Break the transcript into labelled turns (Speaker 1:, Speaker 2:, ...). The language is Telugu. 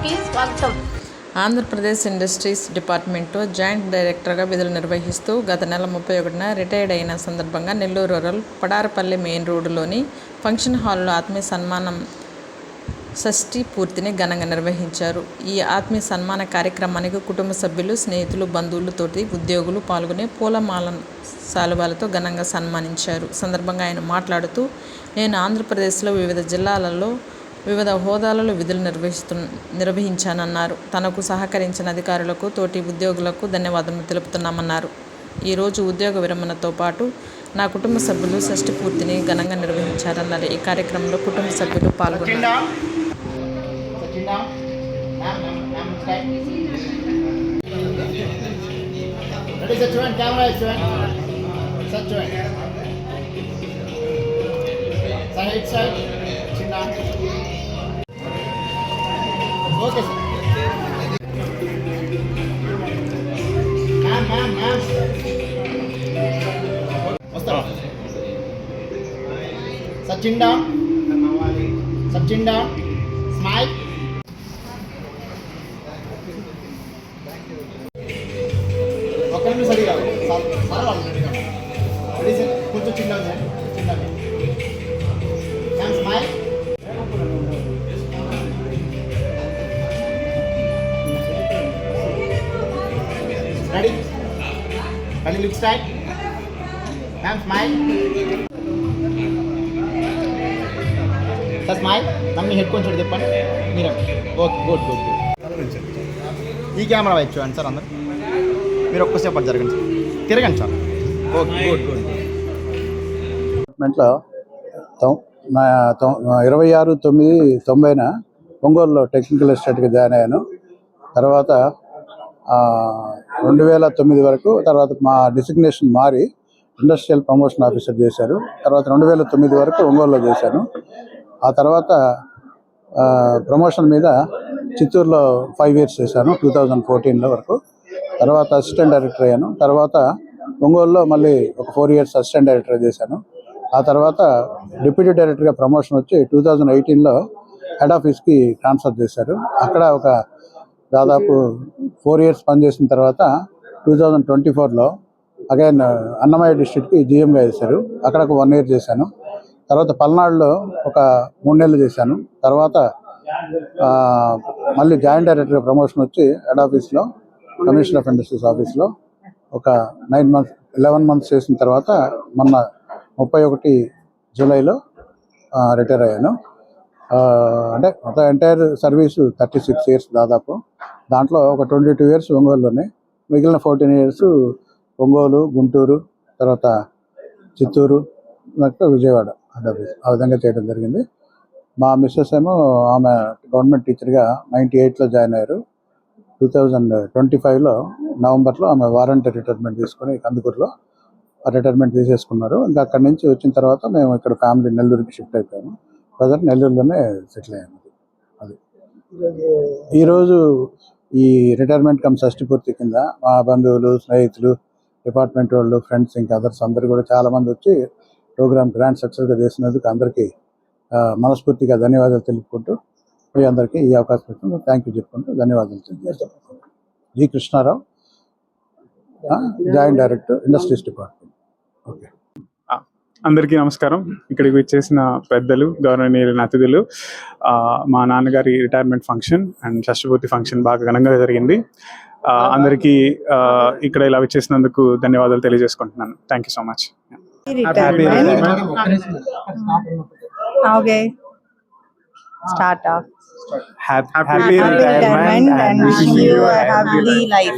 Speaker 1: కి స్వాగతం. ఆంధ్రప్రదేశ్ ఇండస్ట్రీస్ డిపార్ట్మెంట్లో జాయింట్ డైరెక్టర్గా విధులు నిర్వహిస్తూ గత నెల 31న రిటైర్డ్ అయిన సందర్భంగా నెల్లూరు రూరల్ పడారపల్లి మెయిన్ రోడ్డులోని ఫంక్షన్ హాల్లో ఆత్మీయ సన్మానం షష్ఠి పూర్తిని ఘనంగా నిర్వహించారు. ఈ ఆత్మీయ సన్మాన కార్యక్రమానికి కుటుంబ సభ్యులు, స్నేహితులు, బంధువులు, తోటి ఉద్యోగులు పాల్గొని పూలమాల శాలువాలతో ఘనంగా సన్మానించారు. సందర్భంగా ఆయన మాట్లాడుతూ, నేను ఆంధ్రప్రదేశ్లో వివిధ జిల్లాలలో వివిధ హోదాలలో విధులు నిర్వహించానన్నారు. తనకు సహకరించిన అధికారులకు, తోటి ఉద్యోగులకు ధన్యవాదాలు తెలుపుతున్నామన్నారు. ఈరోజు ఉద్యోగ విరమణతో పాటు నా కుటుంబ సభ్యులు షష్ఠి పూర్తిని ఘనంగా నిర్వహించారన్నారు. ఈ కార్యక్రమంలో కుటుంబ సభ్యులు పాల్గొన్నారు.
Speaker 2: Okay sir. వస్తారా? Sachin down, smile. ఒక్క నిమిషం రెడీ కాదు సార్, వాళ్ళు రెడీ కాదు. రెడీ సార్, కొంచెం చిన్నగా సార్, చిన్నగా. Smile. Ready? Can you look straight? Ma'am, smile. Sir, smile. Namni head కొంచెం చెప్పండి. మీరు ఓకే, గుడ్. ఈ కెమెరా వైపు చూడండి సార్ అందరు. మీరు ఒక్కసేపు జరగండి సార్, తిరగండి సార్. Okay, good.
Speaker 3: డిపార్ట్మెంట్లో 26/9/90న ఒంగోలులో టెక్నికల్ అసిస్టెంట్గా జాయిన్ అయ్యాను. తర్వాత 2009 వరకు, తర్వాత మా డిసిగ్నేషన్ మారి ఇండస్ట్రియల్ ప్రమోషన్ ఆఫీసర్ చేశారు. తర్వాత 2009 వరకు ఒంగోలులో చేశాను. ఆ తర్వాత ప్రమోషన్ మీద చిత్తూరులో 5 years చేశాను, 2014 వరకు. తర్వాత అసిస్టెంట్ డైరెక్టర్ అయ్యాను. తర్వాత ఒంగోలులో మళ్ళీ ఒక 4 years అసిస్టెంట్ డైరెక్టర్ చేశాను. ఆ తర్వాత డిప్యూటీ డైరెక్టర్గా ప్రమోషన్ వచ్చి 2018లో హెడ్ ఆఫీస్కి ట్రాన్స్ఫర్ చేశారు. అక్కడ ఒక దాదాపు 4 years పనిచేసిన తర్వాత 2024లో అగైన్ అన్నమయ్య డిస్ట్రిక్ట్కి జిఎంగా చేశారు. అక్కడ ఒక 1 year చేశాను. తర్వాత పల్నాడులో ఒక 3 నెలలు చేశాను. తర్వాత మళ్ళీ జాయింట్ డైరెక్టర్గా ప్రమోషన్ వచ్చి హెడ్ ఆఫీస్లో కమిషనర్ ఆఫ్ ఇండస్ట్రీస్ ఆఫీస్లో ఒక 11 months చేసిన తర్వాత మొన్న 31 జూలైలో రిటైర్ అయ్యాను. అంటే మొత్తం ఎంటైర్ సర్వీసు 36 years దాదాపు. దాంట్లో ఒక 22 years ఒంగోలులోనే, మిగిలిన 14 years ఒంగోలు, గుంటూరు, తర్వాత చిత్తూరు, విజయవాడ ఆ విధంగా చేయడం జరిగింది. మా మిస్సెస్ ఏమో ఆమె గవర్నమెంట్ టీచర్గా 98లో జాయిన్ అయ్యారు. 2025లో నవంబర్లో ఆమె వారంటీ రిటైర్మెంట్ తీసుకొని కందుకూరులో రిటైర్మెంట్ తీసేసుకున్నారు. ఇంకా అక్కడి నుంచి వచ్చిన తర్వాత మేము ఇక్కడ ఫ్యామిలీ నెల్లూరుకి షిఫ్ట్ అయిపోయాము. ప్రజెంట్ నెల్లూరులోనే సెటిల్ అయ్యాము. అది ఈరోజు ఈ రిటైర్మెంట్ కమ్ షష్ఠి పూర్తి కింద మా బంధువులు, స్నేహితులు, డిపార్ట్మెంట్ వాళ్ళు, ఫ్రెండ్స్, ఇంకా అదర్స్ అందరూ కూడా చాలామంది వచ్చి ప్రోగ్రామ్ గ్రాండ్ సక్సెస్గా చేసినందుకు అందరికీ మనస్ఫూర్తిగా ధన్యవాదాలు తెలుపుకుంటూ, మీ అందరికీ ఈ అవకాశం ఇస్తుంది థ్యాంక్ యూ చెప్పుకుంటూ ధన్యవాదాలు తెలియజేస్తాను. G Krishnarao, joint director, industries department. Okay.
Speaker 4: అందరికీ నమస్కారం. ఇక్కడికి వచ్చేసిన పెద్దలు, గౌరవనీయులైన అతిథులు, మా నాన్నగారి రిటైర్మెంట్ ఫంక్షన్ అండ్ షష్ఠపూర్తి ఫంక్షన్ బాగా ఘనంగా జరిగింది. అందరికీ ఇక్కడ ఇలా వచ్చేసినందుకు ధన్యవాదాలు తెలియజేసుకుంటున్నాను. Thank you so much.
Speaker 5: Happy retirement and wishing you a happy life.